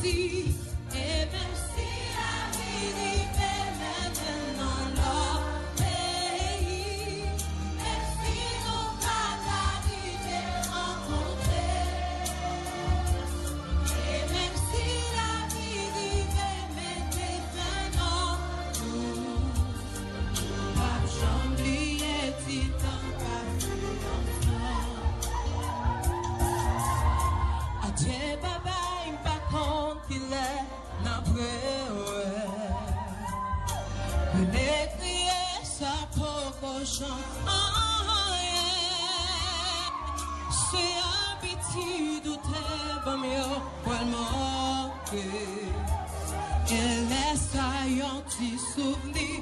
Et même si la vie vivait maintenant leur pays, même si nos pas arrivés rencontrés, et même si la vie vivait maintenant, pas j'oublier dit tant qu'à Adieu, baba, il pas compte qu'il est n'après, que l'écrier sa pauvre chant. C'est habitude ou t'es pas mieux pour le manquer. Et laisse un petit souvenir.